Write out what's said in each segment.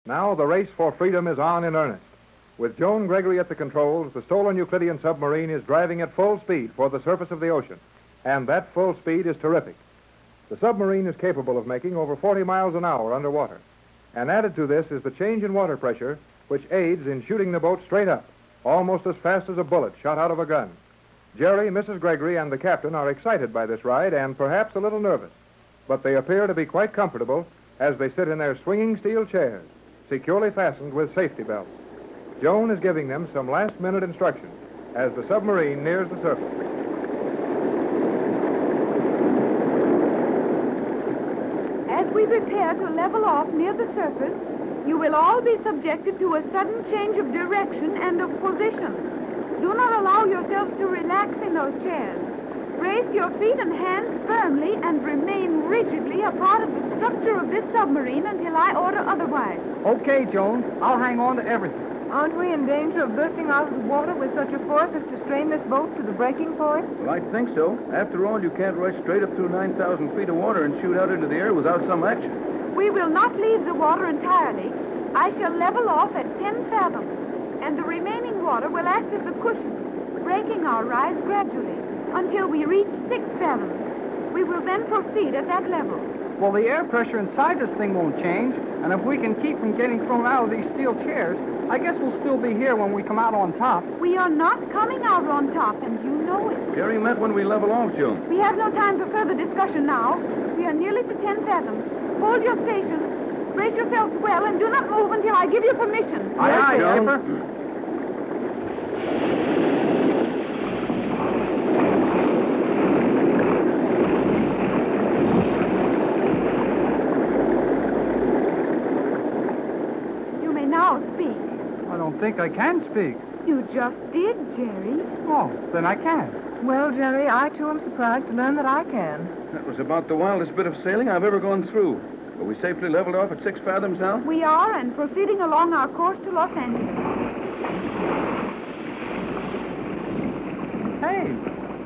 Now the race for freedom is on in earnest. With Joan Gregory at the controls, the stolen Euclidean submarine is driving at full speed for the surface of the ocean. And that full speed is terrific. The submarine is capable of making over 40 miles an hour underwater. And added to this is the change in water pressure, which aids in shooting the boat straight up, almost as fast as a bullet shot out of a gun. Jerry, Mrs. Gregory, and the captain are excited by this ride and perhaps a little nervous. But they appear to be quite comfortable as they sit in their swinging steel chairs, securely fastened with safety belts. Joan is giving them some last-minute instructions as the submarine nears the surface. As we prepare to level off near the surface, you will all be subjected to a sudden change of direction and of position. Do not allow yourselves to relax in those chairs. Brace your feet and hands firmly and remain rigidly a part of the structure of this submarine until I order otherwise. Okay, Joan. I'll hang on to everything. Aren't we in danger of bursting out of the water with such a force as to strain this boat to the breaking point? Well, I think so. After all, you can't rush straight up through 9,000 feet of water and shoot out into the air without some action. We will not leave the water entirely. I shall level off at 10 fathoms, and the remaining water will act as a cushion, breaking our rise gradually until we reach 6 fathoms. We will then proceed at that level. Well, the air pressure inside this thing won't change, and if we can keep from getting thrown out of these steel chairs, I guess we'll still be here when we come out on top. We are not coming out on top, and you know it. Jerry meant when we level off, Joan. We have no time for further discussion now. We are nearly to 10 fathoms. Hold your stations. Brace yourselves well, and do not move until I give you permission. Aye, aye, Joan. Skipper. I think I can speak. You just did, Jerry. Oh, then I can. Well, Jerry, I too am surprised to learn that I can. That was about the wildest bit of sailing I've ever gone through. Are we safely leveled off at 6 fathoms now? We are, and proceeding along our course to Los Angeles. Hey,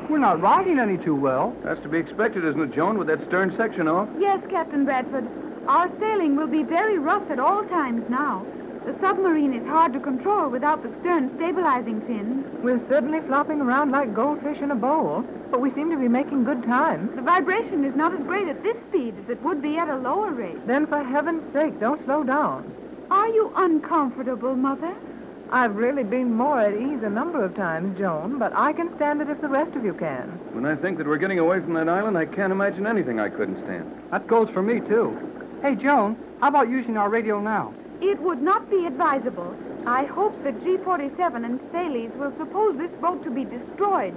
we're not riding any too well. That's to be expected, isn't it, Joan, with that stern section off? Yes, Captain Bradford. Our sailing will be very rough at all times now. The submarine is hard to control without the stern stabilizing fins. We're certainly flopping around like goldfish in a bowl, but we seem to be making good time. The vibration is not as great at this speed as it would be at a lower rate. Then, for heaven's sake, don't slow down. Are you uncomfortable, Mother? I've really been more at ease a number of times, Joan, but I can stand it if the rest of you can. When I think that we're getting away from that island, I can't imagine anything I couldn't stand. That goes for me, too. Hey, Joan, how about using our radio now? It would not be advisable. I hope that G-47 and Thales will suppose this boat to be destroyed.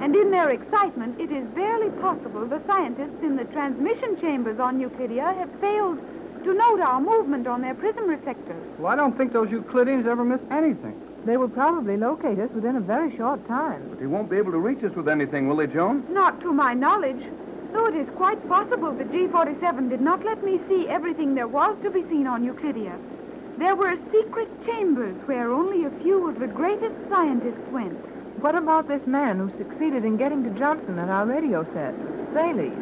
And in their excitement, it is barely possible the scientists in the transmission chambers on Euclidia have failed to note our movement on their prism reflectors. Well, I don't think those Euclideans ever miss anything. They will probably locate us within a very short time. But they won't be able to reach us with anything, will they, Joan? Not to my knowledge. Though it is quite possible that G-47 did not let me see everything there was to be seen on Euclidia. There were secret chambers where only a few of the greatest scientists went. What about this man who succeeded in getting to Johnson at our radio set? Thales.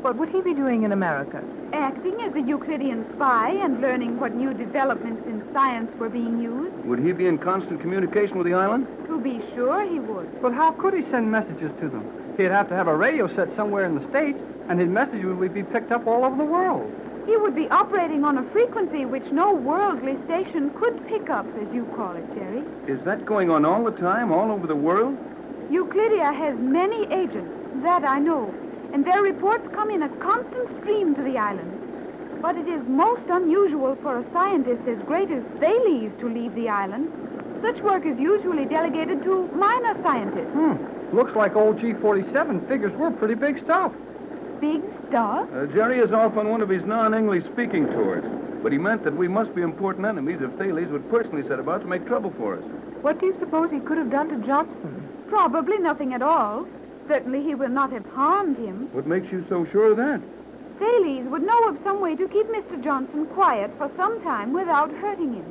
What would he be doing in America? Acting as a Euclidean spy and learning what new developments in science were being used. Would he be in constant communication with the island? To be sure he would. But how could he send messages to them? He'd have to have a radio set somewhere in the States, and his messages would be picked up all over the world. He would be operating on a frequency which no worldly station could pick up, as you call it, Jerry. Is that going on all the time, all over the world? Euclidia has many agents, that I know, and their reports come in a constant stream to the island. But it is most unusual for a scientist as great as Thales to leave the island. Such work is usually delegated to minor scientists. Looks like old G-47 figures we're pretty big stuff. Big stuff? Jerry is off on one of his non-English speaking tours. But he meant that we must be important enemies if Thales would personally set about to make trouble for us. What do you suppose he could have done to Johnson? Probably nothing at all. Certainly he will not have harmed him. What makes you so sure of that? Thales would know of some way to keep Mr. Johnson quiet for some time without hurting him.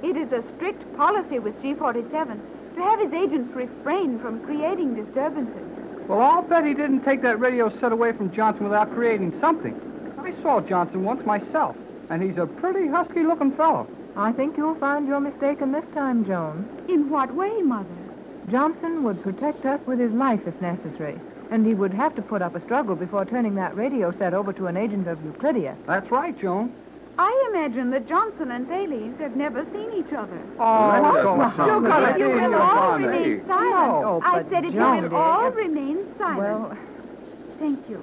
It is a strict policy with G-47 to have his agents refrain from creating disturbances. Well, I'll bet he didn't take that radio set away from Johnson without creating something. I saw Johnson once myself, and he's a pretty husky-looking fellow. I think you'll find you're mistaken this time, Joan. In what way, Mother? Johnson would protect us with his life if necessary, and he would have to put up a struggle before turning that radio set over to an agent of Euclidia. That's right, Joan. I imagine that Johnson and Thales have never seen each other. You gotta You be will your all bonnet. remain silent. No, I but said if Joan, you will dear. all remain silent. Well, Thank you.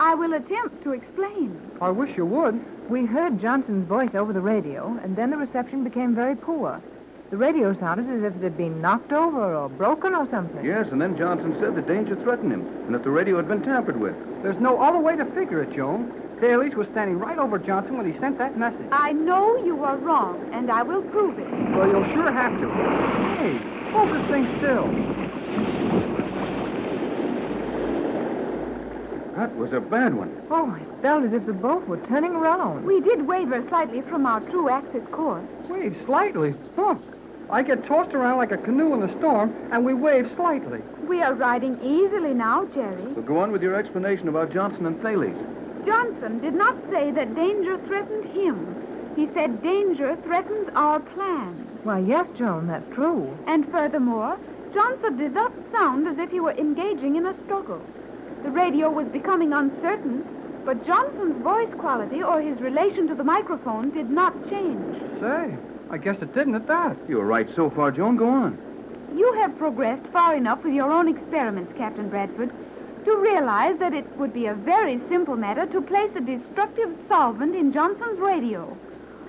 I will attempt to explain. I wish you would. we heard Johnson's voice over the radio, and then the reception became very poor. The radio sounded as if it had been knocked over or broken or something. Yes, and then Johnson said that danger threatened him, and that the radio had been tampered with. There's no other way to figure it, Joan. Thales was standing right over Johnson when he sent that message. I know you are wrong, and I will prove it. Well, you'll sure have to. Hey, hold this thing still. That was a bad one. Oh, it felt as if the boat were turning around. We did waver slightly from our true axis course. Wave slightly. Huh. I get tossed around like a canoe in a storm, and we wave slightly. We are riding easily now, Jerry. So go on with your explanation about Johnson and Thales. Johnson did not say that danger threatened him. He said danger threatens our plan. Why, yes, Joan, that's true. And furthermore, Johnson did not sound as if he were engaging in a struggle. The radio was becoming uncertain, but Johnson's voice quality or his relation to the microphone did not change. Say, I guess it didn't at that. You were right so far, Joan. Go on. You have progressed far enough with your own experiments, Captain Bradford, to realize that it would be a very simple matter to place a destructive solvent in Johnson's radio.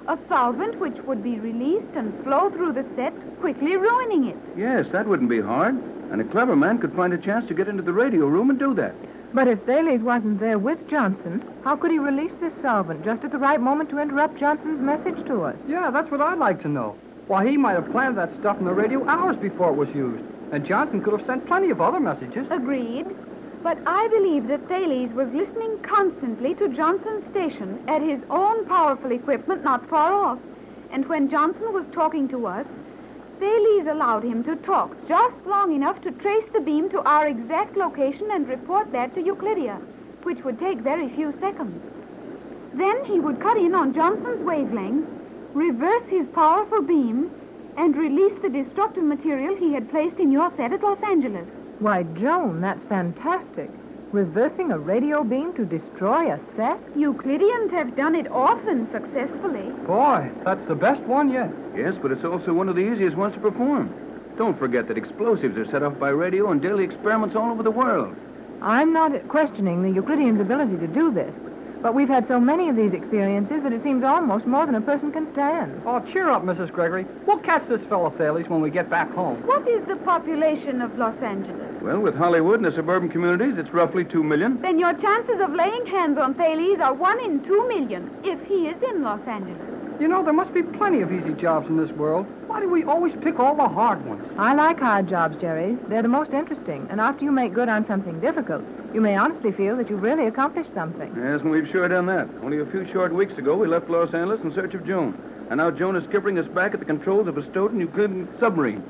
A solvent which would be released and flow through the set, quickly ruining it. Yes, that wouldn't be hard. And a clever man could find a chance to get into the radio room and do that. But if Thales wasn't there with Johnson, how could he release this solvent just at the right moment to interrupt Johnson's message to us? Yeah, that's what I'd like to know. Why, he might have planted that stuff in the radio hours before it was used. And Johnson could have sent plenty of other messages. Agreed. But I believe that Thales was listening constantly to Johnson's station at his own powerful equipment not far off. And when Johnson was talking to us, Thales allowed him to talk just long enough to trace the beam to our exact location and report that to Euclidia, which would take very few seconds. Then he would cut in on Johnson's wavelength, reverse his powerful beam, and release the destructive material he had placed in your set at Los Angeles. Why, Joan, that's fantastic. Reversing a radio beam to destroy a set? Euclideans have done it often successfully. Boy, that's the best one yet. Yes, but it's also one of the easiest ones to perform. Don't forget that explosives are set off by radio in daily experiments all over the world. I'm not questioning the Euclidean's ability to do this, but we've had so many of these experiences that it seems almost more than a person can stand. Oh, cheer up, Mrs. Gregory. We'll catch this fellow Thales when we get back home. What is the population of Los Angeles? Well, with Hollywood and the suburban communities, it's roughly 2 million. Then your chances of laying hands on Thales are 1 in 2 million, if he is in Los Angeles. You know, there must be plenty of easy jobs in this world. Why do we always pick all the hard ones? I like hard jobs, Jerry. They're the most interesting, and after you make good on something difficult, you may honestly feel that you've really accomplished something. Yes, and we've sure done that. Only a few short weeks ago, we left Los Angeles in search of Joan. And now Joan is skippering us back at the controls of a Stoughton Euclidean submarine.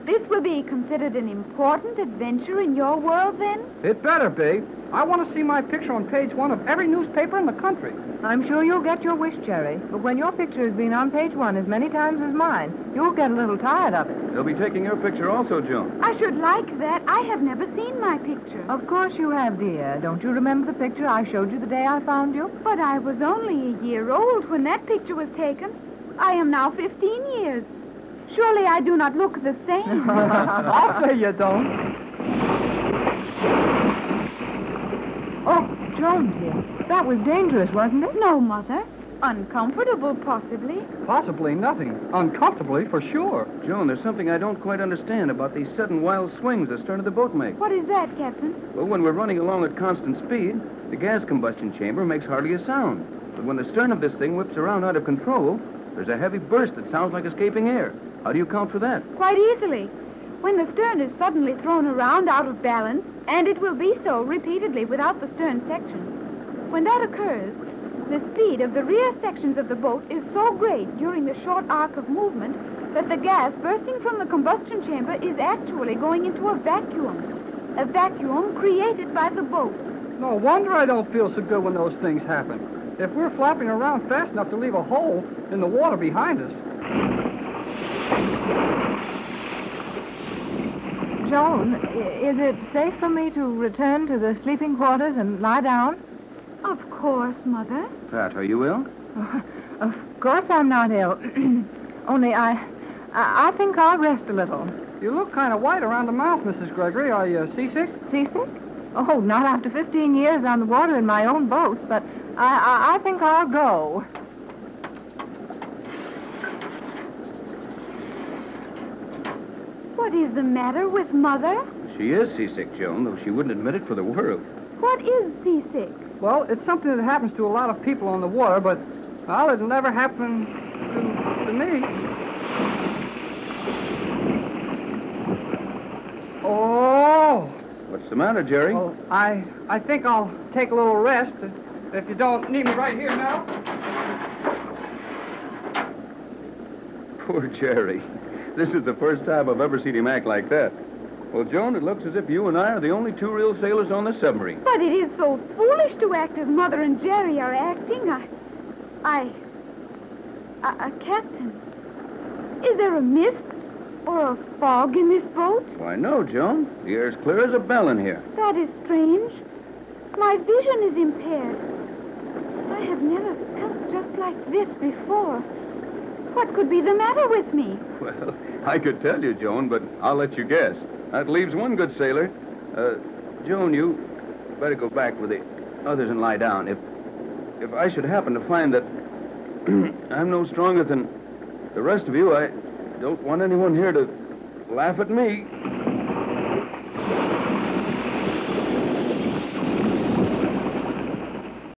This will be considered an important adventure in your world, then? It better be. I want to see my picture on page 1 of every newspaper in the country. I'm sure you'll get your wish, Jerry, but when your picture has been on page 1 as many times as mine, you'll get a little tired of it. They'll be taking your picture also, Joan. I should like that. I have never seen my picture. Of course you have, dear. Don't you remember the picture I showed you the day I found you? But I was only a year old when that picture was taken. I am now 15 years. Surely I do not look the same. I'll say you don't. Oh, Joan, dear, that was dangerous, wasn't it? No, Mother. Uncomfortable, possibly. Possibly nothing. Uncomfortably, for sure. Joan, there's something I don't quite understand about these sudden wild swings the stern of the boat makes. What is that, Captain? Well, when we're running along at constant speed, the gas combustion chamber makes hardly a sound. But when the stern of this thing whips around out of control, there's a heavy burst that sounds like escaping air. How do you account for that? Quite easily. When the stern is suddenly thrown around out of balance, and it will be so repeatedly without the stern section, when that occurs, the speed of the rear sections of the boat is so great during the short arc of movement that the gas bursting from the combustion chamber is actually going into a vacuum created by the boat. No wonder I don't feel so good when those things happen. If we're flapping around fast enough to leave a hole in the water behind us, Joan, is it safe for me to return to the sleeping quarters and lie down? Of course, Mother. Pat, are you ill? Of course I'm not ill. Only I think I'll rest a little. You look kind of white around the mouth, Mrs. Gregory. Are you seasick? Seasick? Oh, not after 15 years on the water in my own boat, but I think I'll go. What is the matter with Mother? She is seasick, Joan, though she wouldn't admit it for the world. What is seasick? Well, it's something that happens to a lot of people on the water, but, well, it'll never happen to me. Oh! What's the matter, Jerry? Well, I think I'll take a little rest if you don't need me right here now. Poor Jerry. This is the first time I've ever seen him act like that. Well, Joan, it looks as if you and I are the only two real sailors on the submarine. But it is so foolish to act as Mother and Jerry are acting. Captain, is there a mist or a fog in this boat? Why, no, Joan. The air's clear as a bell in here. That is strange. My vision is impaired. I have never felt just like this before. What could be the matter with me? Well, I could tell you, Joan, but I'll let you guess. That leaves one good sailor. Joan, you better go back with the others and lie down. If I should happen to find that I'm no stronger than the rest of you, I don't want anyone here to laugh at me.